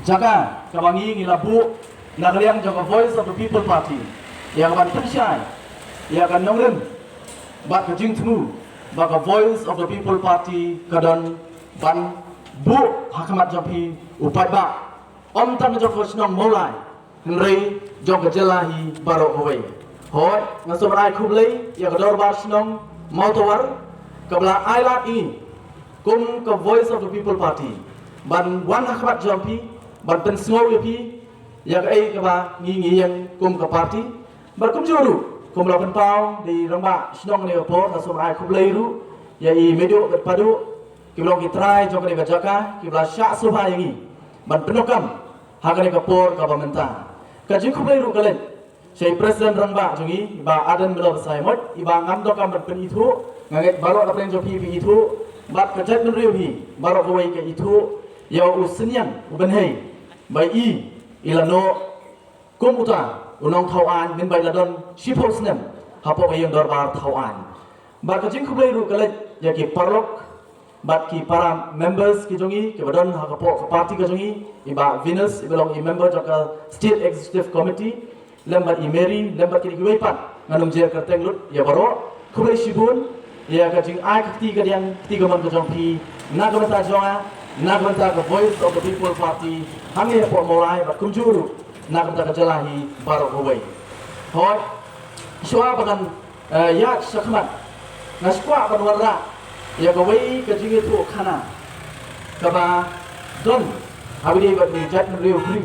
jaga kawangi ngilabu nagaliang jaga Voice of the People Party yang akan percaya yang akan nongren bat kejing temu baka Voice of the People Party kadon ban bu hakamat jampi upai ba om tan joko snong molai henry joko jelahi barok hoi hoi ngasobrai kublai ya kador bar snong mautawar kabla ailat ini kum ke Voice of the People Party ban wan hakamat jampi ban pen sngow yapi ya ai ka ba ngi yang kum ke party bar kum juru kum la pen pau di ramba snong ne po ngasobrai kublai ru ya i medo padu kiblong kitrai joko ne jaka kibla syak subha yangi ban penokam hakane kapor ka pemerintahan kaji kublai ru kalen sei presiden rangba jungi ba adan belor saimot iba ngam dokam ban pen itu ngaget balok da plen jopi pi itu bat kajat nun riu hi balok kawai ke itu ya usnian uben hei bai i ilano komuta unong thawan min bai ladon shipholsnem hapo ayong dorbar thawan ba kaji kublai ru kalen ya ki parlok bat ki para members ki jongi ke badon hakapo party ka jongi iba Venus ibelong i member jaka state executive committee lembat i Mary lembat ki giwai pat nganum je ka tenglut ya baro kublai shibun ya ka jing ai kti ka yang kti ka man ka jong pi na ka mata jonga na ka mata ka Voice of the People Party hange po molai bat kumjuru na ka mata ka jalahi baro hoi hoi shwa bagan ya sakmat ngaskwa ban warra ya gawai ka jingi tu khana kaba don habidi bat ni jat riu kri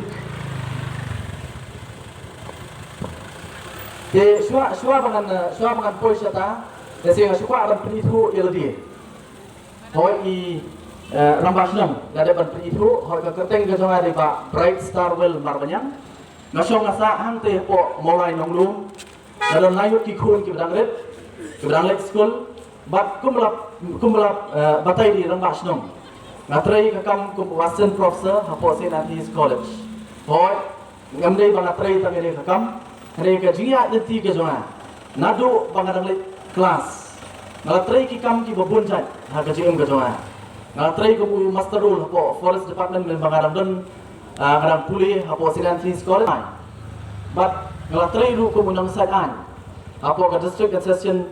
de shwa bangan poisa ta de se shwa ban pri tu yeldi hoi i rambasnam da ban pri tu hoi ka keteng ka jonga de ba Bright Star Well marbanyang ngasong ngasa hang te po molai nonglum dalon layut ki khun ki bedang let school bat kumlap batai di rambas nong ngatrai kakam kum wasen professor hapo St. Anthony's College hoi ngamdei bang ngatrai tamere kakam re ka jinga deti ke jonga nadu bangadang le kelas ngatrai ki kam ki babun jai ha ka jim ke jonga ngatrai ku master rule hapo forest department men bangadang don ngadang puli hapo St. Anthony's College bat ngatrai ru ku munang side an hapo ka district concession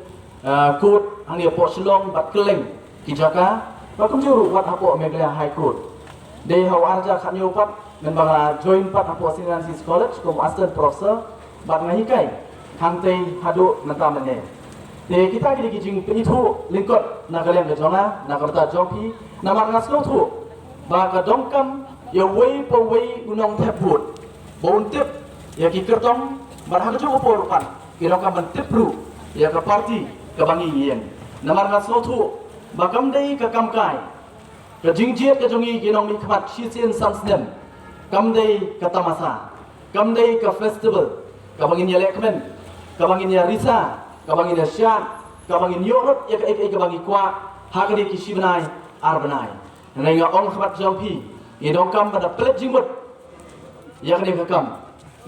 court angin po Shillong bat keleng kijaka bakum juru wat hapo Meghalaya High Court de haw arja khanyo pat men bangla join pat hapo St. Anthony's College kum assistant professor bat ngahikai hangte hadu nanta mene de kita ki jing penithu lingkot nagaleng ke jonga nagarta jopi namar ngaslo thu ba ka dongkam ya wei po wei unong theput bon tip ya ki kertong bar ha jo por pan kiroka ban tipru ya ka party kabangi yen namar ngaslo thu bakam dei ka kamkai ka jingjiet ka jongi ginong mi khat shisen sansnem kam dei ka tamasa kam dei ka festival kabangin ya lekmen kabangin ya risa kabangin ya syan kabangin yorot ya ka ek kabangi kwa hagade ki shibnai arbanai nenga ong khat jongpi idong kam pada plet jingmut ya ka ka kam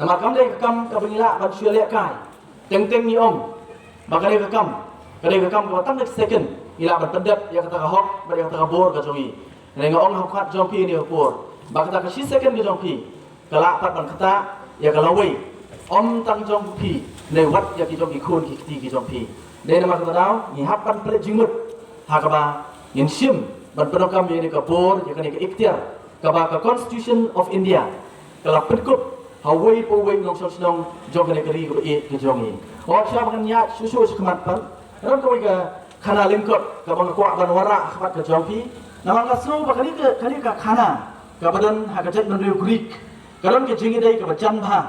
namar kam dei ka kam kabangila ban syele kai teng ni ong bakale ka kam kadai ka kam ka tam next second ila ban pedap ya kata ka hok ba ya kata ka bor ka jongi nenga ong hakhat jongpi ni bor ba kata ka shi second ka jongpi kala pat ban kata ya kalawai om tang jongpi ne wat ya ki jongki khun ki jongpi de nama ka dau ni hap ban plet jingmut ha ka ba yin shim ban penokam ni ka bor ya ka ikhtiar ka ba ka Constitution of India kala petkup hawai po wai nong snong jong ka ri ko e ki jongi o sha ban nya susu khmat pan ron ko ga khana lingkot ka bang ko ban wara khabat ka jongpi namang ka sno ba kali ka khana ka badan ha ka jet non riu greek karon ke jingi dei ka bachan bha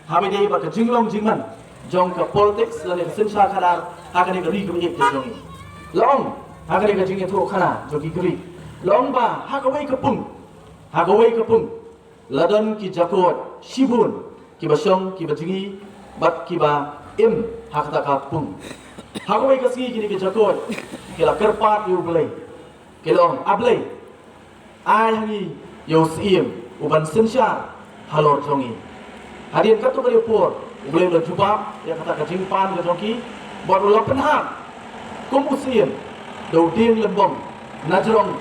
ha be dei ba ka jinglong jingman jong ka politics la ne sinsha khana ha ka ni ka ri ko e ka jongi long ha ka ni ka jingi tho khana jogi greek long ba ha ka wei ka pung ladon ki jakot shibun ki basong ki bajingi bat ki ba im ha ka ta ka pung Hagawai kasi kini ke jakot kila kerpat yu blai kilong ablai ai hangi yo sim uban sinsha halor jongi hadin katu kali por blai lo jubab ya kata ka jingpan ke jongi bot ulo penham kum usim do ding lembong najrong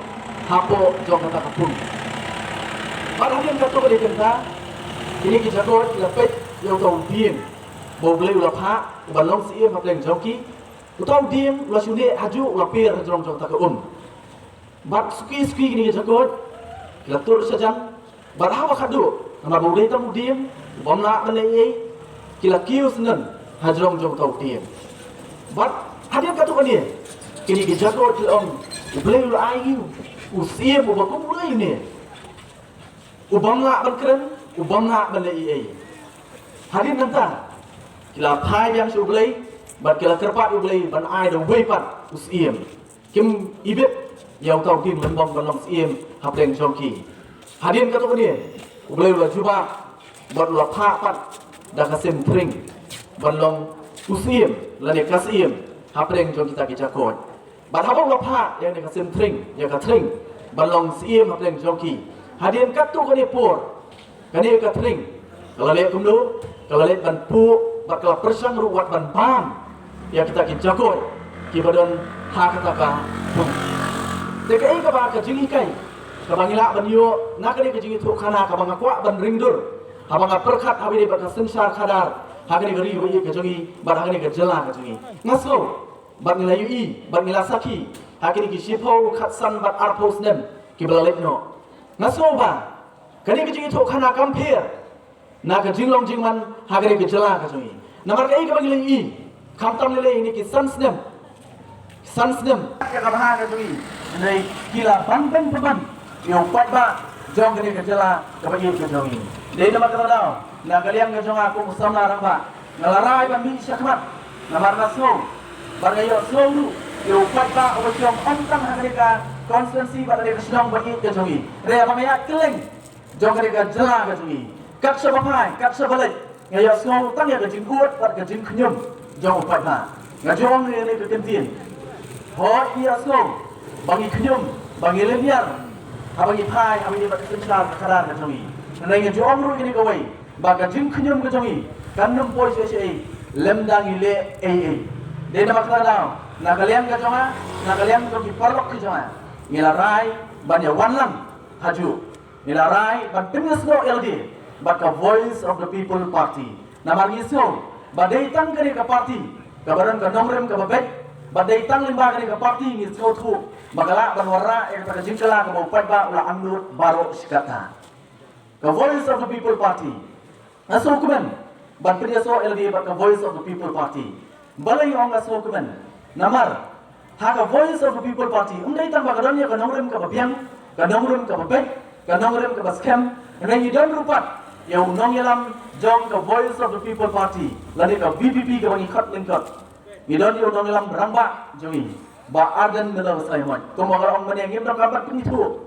hapo jong kata kapung hadirin kata ko dikenta ini kita ko lepet yang tahu diem bau beli ulah pak balong sih apa yang joki tahu diem ulah suni haju ulah pir jong jong tak bat suki ini kita ko latur saja barhawa kadu nama bau beli tamu diem bomna menei kila kiu senen hajrong jong tahu diem bat hadirin kata ko ni kini kita ko om beli ulah ayu usia buat kau mulai ni ubang nak berkeren ubang nak berlei hari nanti kila pai yang sublei bat kila kerpat sublei ban ai dah weipat usia kim ibet yang tahu tim lembang balong usia hapleng jongki hari kata kau ni sublei ulah cuba bat ulah pat dah kasih tring balong usia lani kasih hapleng jongki tak kijakot bat habang lapa yang ni kasih tring yang katring balong siem hapleng jongki hadirin katu kani pur kani katring kalau lihat kumdu kalau lihat ban pu bat kalau persang ruwat ban bam ya kita kijakot ki badan ha kata ka teka ai ka ba ka jingi kai ka bangila ban yo nak ni ka jingi thu khana ka bang akwa ban ringdur habang perkhat habini bat sensar khadar hagani gari wi ka jingi bat hagani ka jela ka jingi ngaso bat nilai UI, bat nilai saki, hakini kisipau katsan bat arpos nem, kibalalek no. Ngaso ba, kani kejing itu kana kampir, na kejing long jing man, hakini kejela kejungi. Namar kai kabang nilai UI, kamtam nilai ini kisans nem, kekabahan kejungi. Nilai kila ban peban, yang pat ba, jong kani kejela kabagi kejungi. Dari namar kata tau, na kalian kejung aku musam larang ba, ngalarai ban bin syakmat, namar ngaso. Bagayo selalu diupat ba opsiong ontang harga konsensi pada dia sedang bagi kejongi. Rea pamaya keleng jong harga jela kejongi. Kak sebapai, kak sebalik. Ngayo selalu tang ya kejing kuat pada kejing kenyum jong upat ba. Ngajong ni kekentin. Hoi ia selalu bagi kenyum, bagi lebiar, bagi pai, bagi pada kesencar kekaran kejongi. Nanti ngajong ru ini kawai, bagi kejing kenyum kejongi. Kanum poi sesi lemdang ile Dia nama kata nak kalian ke jonga, nak kalian tu kiparlok ke jonga. Nilarai banyak wanlang haju. Nilarai ban pengasno LD, baka Voice of the People Party. Nama ngisno, badai tang kini ke parti, kabaran ke nomrem ke babek, badai tang limba kini ke parti ngisno tu. Makala ban warna yang kata jingkala ke baupat ba ulah andur baru sikata. Ke Voice of the People Party. Naso kumen, ban pengasno LD baka Voice of the People Party. Balai orang asal kuman, namar, haka Voice of the People Party. Undai tang bakarannya ke nomrem ke babiang, ke nomrem ke babek, ke nomrem ke baskem. Rai idam rupat, yang nong yalam jong ke Voice of the People Party. Lari ke BBP ke bangi kat lengkap. Idam yang nong yalam beramba jongi. Ba arden melau sayman. Kumagara orang menengim dong kabar penitu.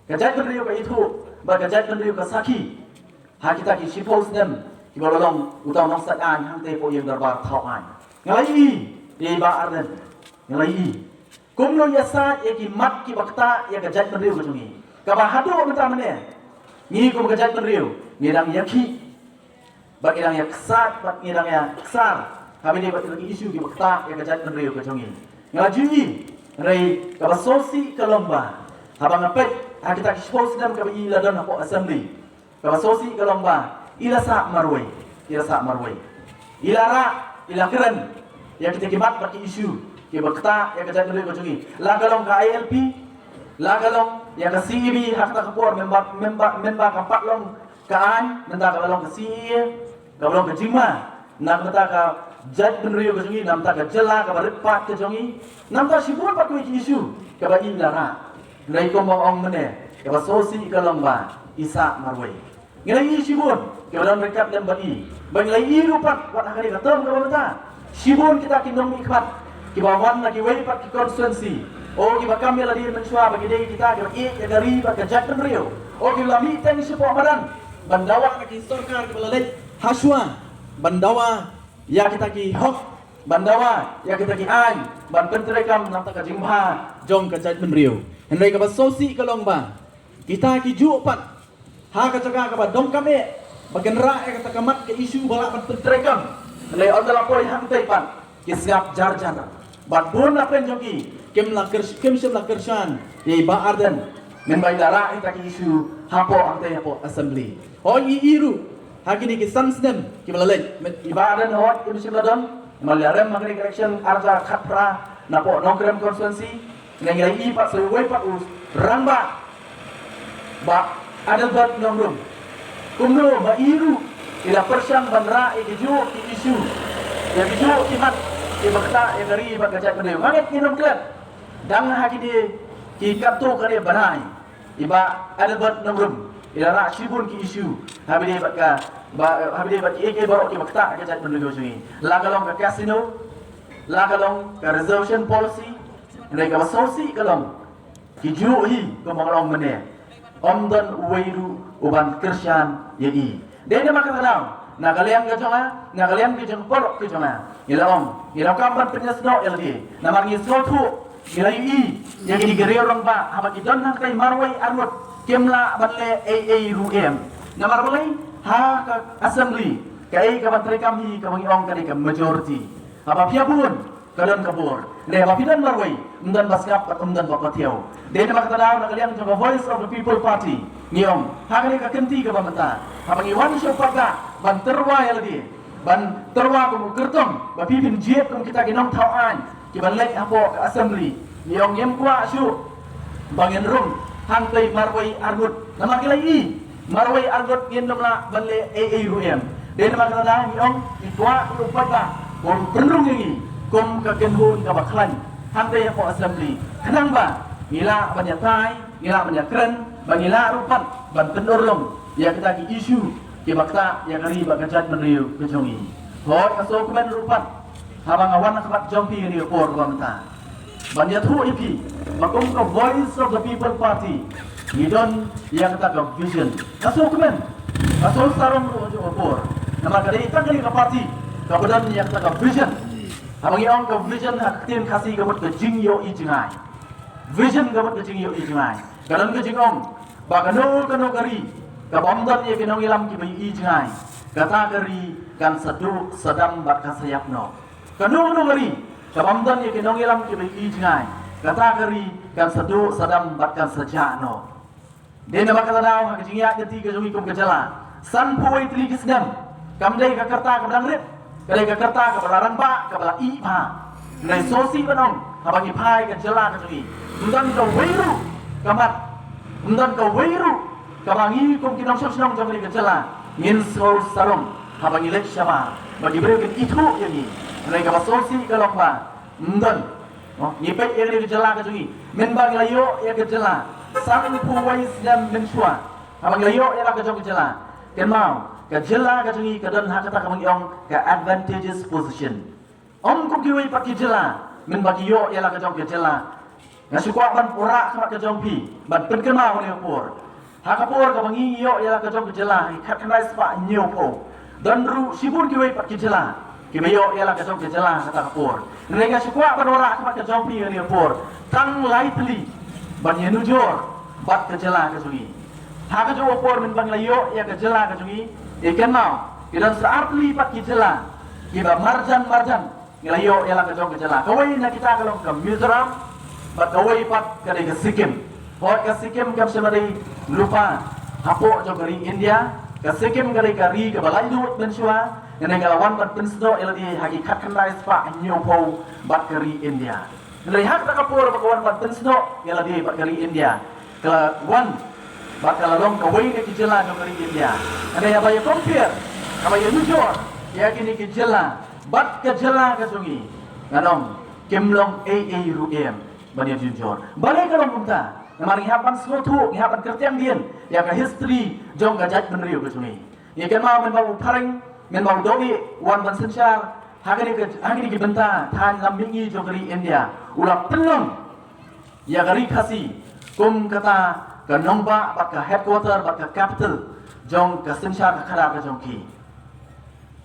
Kejat beriu ke itu, ba kejat beriu ke saki. Hakita ki shipos nem. Kibalong utang nong sadan hang te po yang darbar thau an. Ngalai di ba arden. Ngalai. Kumno yasa ki mat ki bakta ya kejat beriu ke jongi. Kaba hadu mata mene. Ni kum kejat beriu. Nirang yaki. Bak irang ya kesat, bak irang ya kesar. Kami ni bak lagi isu ki bakta ya kejat beriu ke jongi. Ngajui rai kaba sosi ke lomba. Habang apet kita expose dem kaba ila dan hapo assembly. Kaba sosi ke lomba. Ila sa marwai. Ila keren. Yang kita kibat baki isu. Ki bakta ya kejat beriu ke jongi. La kalong ka ILP. La kalong ya ke CEB hak tak kapur member kampat long kaan nenda ka long ke CE ka long ke jima nak nenda ka jat benriu ke jongi nam ta ka jela ka ripat ke jongi nam ta sibul pat ku isu ka ba ilara nai ko mo ong mene ka ba sosi ka long ba isa marwai ngai sibun ka ba rekap dan bagi bang lai rupat wat hakari ka tom ka ba sibun kita kinong ikhat ki ba wan lagi wei pat ki konstituensi. Oh, kita kami lagi mencuba bagi diri kita kita dari berkejat beriu. Oh, kita lami teng support badan. Bandawa kita sorkar kita lelek haswa. Bandawa ya kita ki hok. Bandawa ya kita ki an. Ban penterekam nampak kajimha jong kejat beriu. Hendak kita sosi kalong ba. Kita ki jupat. Ha kacaka ka dong kami. Bagian ra kita kamat ke isu balak ban penterekam. Hendak on dalam poin hang taipan. Kisap jarjana. Ban pun apa yang jogi. Kem sem la kershan ye ba arden men bai lara ita ki isu hapo ante hapo assembly hoi iru hagini ki sansnem ki balalen men ibadan hot ki musimladon malarem magni correction arja khatra napo nongkrem konstituensi ngai i pak sewoi pak us ramba ba adalbat nongrum kumno ba iru ila persyang bandra ikiju ki isu ya kiju ki mat ki bakta ya gari ba gajat bende mangat ki nongkrem dang hagini ki kapto kare banai iba adalbat nongrum ila ra shibun ki isu habide bakka habide bak ek baro ki bakta gajat bende gojui lagalong ka casino lagalong ka resolution policy ngai ka sosi kalong ki ju hi ko mangalong mene omdan uweiru uban Krisyan yei dene makatanaw nagaliang ka jonga nagaliang ki jong porok ki jonga ila kamban penyesno eldi namangi sotu ila yi yang ini gere orang ba haba ki don nang kai marwai armut kemla batle ruem namar balai ha ka assembly kai ka bantri kami ka mangi ong kali ka majority haba piabun kadon kabur ne haba pidan marwai undan baskap ka undan bakatiau de nama kata daw nakaliang jong voice of the people party niom ha kali ka kenti ka bamata haba ngi wan syo paga ban terwa yaldi ban terwa ko kertong ba pipin jiep ko kita ginong tauan ki balai apo assembly niom yem kwa syu bangen rum hang tei marwai argut nama kilai marwai argut yen namla balle ruem de nama kata daw niom ikwa ko paga kon penrung ngi kom ka kenhun ka baklan hang tei apo assembly kenang ba ngila banyak tai ngila banyak keren bangila rupat ban penurlong ya kita ki isu ki bakta ya kari bagajat menriu kejongi hoi kaso kemen rupat habang awan kabat jompi ni por bamta banyak thu ipi makom ka voice of the people party ngidon ya kita ka vision kaso kemen kaso sarong ro por nama kali ta kali ka party ka badan ya kita ka vision habang iong ka vision hak tim kasih ka ke jingyo i jingai vision gamat ke jingyo i jingai kadang ke jingong ba kano kari ka bomdan ye kinong ilam ki bai i jingai kata kari kan sadu sadam bat kasayapno kano kari ka bomdan ye kinong ilam ki bai i jingai kata kari kan sadu sadam bat kasajano de na bakala daw ha jingya ke tiga jungi kum kejala san poi tri kisdam kamdai ka kerta ka dang rip kadai ka kerta ka balarang ba ka bala i pa nai sosi banong habangi pai ka jala ka jungi undan ka weiru kamat undan ka weiru kabangi kum kinong sosnong jangri ka jala ngin sol sarong habangi lek syama bagi beri itu yangi nai ka sosi ka lokba undan ngipai yang ka jala ka jungi men bagi layo ya ka jala sang puwais dan mensua habangi layo ya ka jong ka jala ken mau ka jala ka jungi ka dan hakata kabangi ong ka advantageous position om kum kiwai paki jala men bagi yo ya ka jong ka jala ngasukwa ban pura kamat ka jompi ban penkema ni pur hakapur ka bangi yo ya ka jong jela khat kanai spa nyo po dan ru sibun ki wei pat ki jela ki bayo ya ka jong jela kata kapur ne ngasukwa ban ora kamat ka jompi ni pur tang lightly ban yenu jor bat ka jela ka sungi ha ka jo pur men bang layo ya ka jela ka sungi ikan mau idan saartli pat ki jela ki ba marjan ngelayo ya ka jong jela kawai na kita kalau ke Mizoram bat kawai pat kadai ke Sikkim hot ke Sikkim kam semari lupa hapo jo kari India ke Sikkim kadai kari ke balai lut dan shua yang ngalawan bat pensdo eladi hakikat kanai spa nyopo bat kari India dari hak tak kapur bakawan bat pensdo eladi bat kari India ke wan bat kalalong kawai ke jela jo kari India ada ya bayi compare kama ya nujor ya kini ke jela bat ke jela ke sungi nganong kemlong ruem banyak jujur balik kalau minta namari hapan sesuatu hapan kertiang dia ya ke history jong gajat menriu ke sungai ya kan mau menbau paring menbau dogi wan ban sensar hagani ke benta tan lambingi jogari India ulap pelong ya gari kasi kum kata ke nongba bat ke headquarter bat ke capital jong ke sensar ke khara ke jongki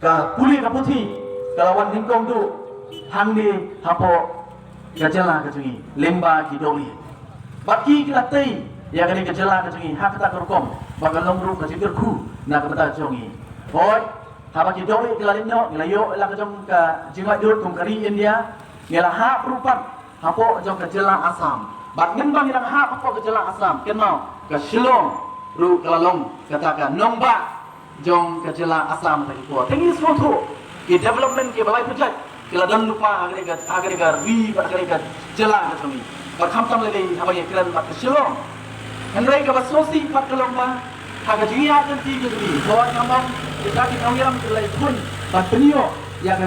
ke puli ke putih kalau wan hingkong tu hang di hapo gajala ka jungi lemba ki doli baki ki latai ya kali gajala ka jungi hak ta kerkom bakal longru ka jikir khu na ka bata jungi hoi haba ki doli ki lalinno ngelayo la ka jong ka jinga jur kum kari India ngela ha perupat hapo jong gajala Assam bat ngembang yang ha apa ke Jelang Assam ken mau ke Shillong ru kalalong katakan nomba jong ke Jelang Assam tadi ko tengi semua tu ke development ke balai project kila dan lupa agregar wi agregar Jelang ke sini bat khamtam le apa yang kira bat ke Shillong Henry ke basosi pat kalong ma haga jiya kan ti ke ni bawa ngambang kita di nongiram ke lai kun bat penio ya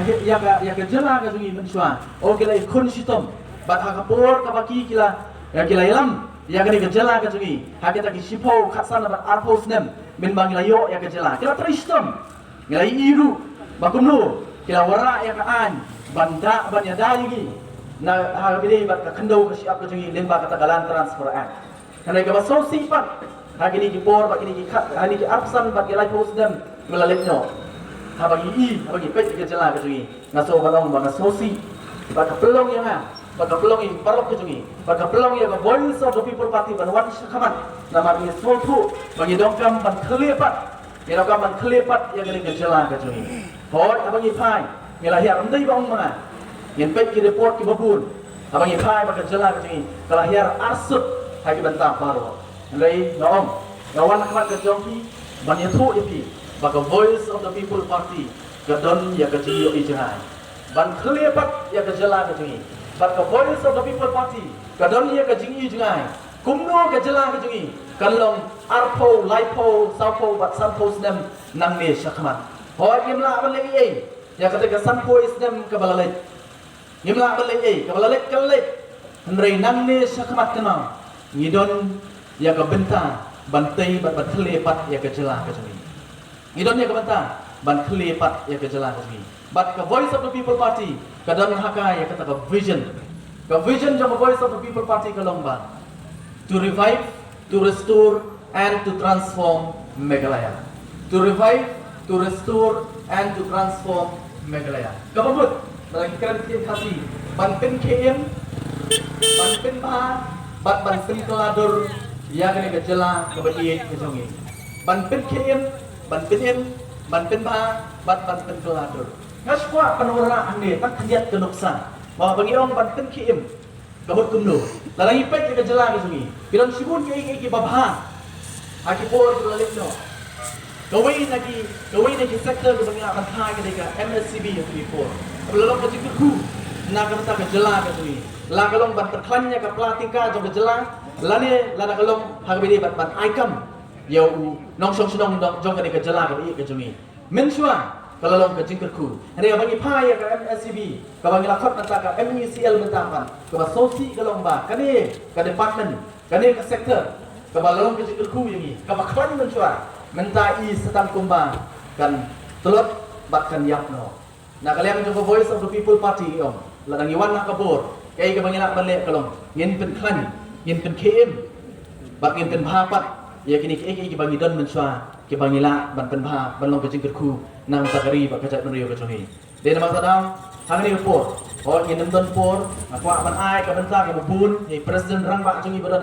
ke Jelang ke sini mensua o ke lai kun sitom bat haga por ka baki kila ya kila ilam ya ke Jelang ke sini haga ta ki sipo khasan bat arpos nem min bang layo ya ke Jelang kila tristom ngai iru bakumnu kila wara ya ka an banda banya dali na haga bide bat ka khandau ka siap ke sini lemba kata galan transfer act Henry ke basosi pat hagi ni por bagi ni khat hani ki arsan bagi lai pos dem melalekno ha bagi pet ke Jelang ke sini ngaso balong bang sosi bagi pelong yang ha bagi pelong in parok ke sini bagi pelong yang voice of the people party ban wan sakaman nama ni sotu bagi dongkam ban khlepat ni dongkam ban khlepat yang ke Jelang ke sini hoi bagi pai ngilah ya ndai bang ma yen pet ki report ki babun bagi pai bagi Jelang ke sini kalau hiar arsut hagi bantang paro Lai naom ngawan khmat ke jongki banyak tu ipi baka voice of the people party gadon ya ke jiyo ijrai ban khlepat ya ke Jelang ke jingi baka voice of the people party gadon ya ke jingi ijrai kumno ke Jelang ke jingi kalong arpo laipo saupo bat sampo snem nang ne shakmat ho imla ban le ei ya ke sampo snem ke balalai imla ban le ei ke balalai kalai Henry nang ne shakmat kenal ngidon ya ke benta bantai bat khlepat ya ke Jelang ke sini ngidon ya ke benta ban khlepat ya ke Jelang ke sini bat ke voice of the people party kadang haka ya kata ke vision jong voice of the people party ke lomba to revive, to restore and to transform Meghalaya to revive, to restore and to transform Meghalaya kapabut dalam keren kasih ban pen KM ban pen bat ban pen keladur ya kene ke Jelang ke bagi ke jongi ban pen KM ban pen M ban pen ba bat ban pen keladur ngaswa penora ane tak kiat ke nuksan bahwa bagi orang ban pen KM kabut kumno dalam ipet ke Jelang ke jongi bilang sibun ke babha aki por ke lalekno gawai lagi sektor ke bagi akan thai ke deka MSCB ke por belum ke ku nak kata ke Jelang ke jongi la kalong ban terklannya ke pelatika jong ke Jelang lane lana kalong hagbini ban aikam yau nong song senong jong ke Jelang ke jongi mensua kalong ke jingkerku hari bagi pai ke MSCB ke bagi lakot nata ke MECL mentapan ke sosi kalong ba kane ke department kane ke sektor ke balong ke jingkerku yangi ke baklan mensua mentai setan kumba kan telot batkan yapno na kalian jong voice of the people party om ladang iwan nak kabur kay ka bangila balik kalong ngin pen klan ngin pen KM bak ngin pen bhapat ya kini ki bangi don mensua ki bangila ban pen bha ban long ke jingkerku nang takari bak kajat menrio ke jongi de nama sadam hang ni por ho ngin don por akwa ban ai ka benta ke bubun ni presiden rang bak jongi badan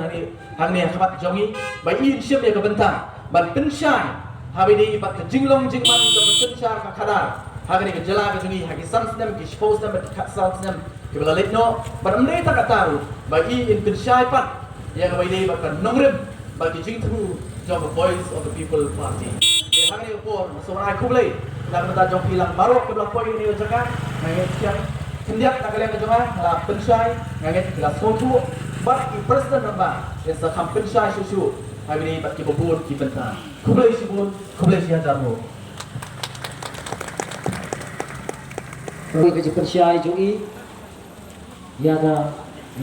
hang ni khabat jongi bai in siap ya ke benta ban pen shai habidi bak ke jinglong jingman ke pen shai ka khadar hang ni ke Jelang ke jongi hagi samsnem ki spose nem ke samsnem ke balalekno ban amne tak tahu bagi in pen shai pat ya ka bai dei bak nongrim bagi jingtu jong voice of the people party hang ni por so ai kublai nak minta jong hilang barok ke belah poin ni jaga ngai siang kendiak tak kalian ke jonga la pen shai ngai la sotu bat ki presiden namba esa kam pen shai susu hari ni bat ki bobun ki benta kublai sibun kublai sia jamu Kami kerja persyai jui, ya na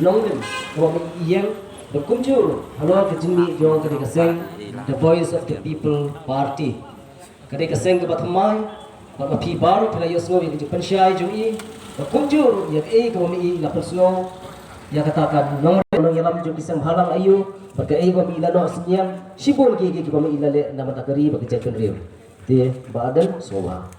nongden, kami yang berkunjung. Halo kejumi jong kadi keseng, the voice of the people party. Kadi keseng ke batamai, bat mapi baru pula yosno yang kerja persyai jui, berkunjung ya kami lapor snow, ya katakan nongden yang jom kisang halang ayu, berkai kami ilano senyam, sibul kami ilale nama takari berkerja kenriu. Di badan semua.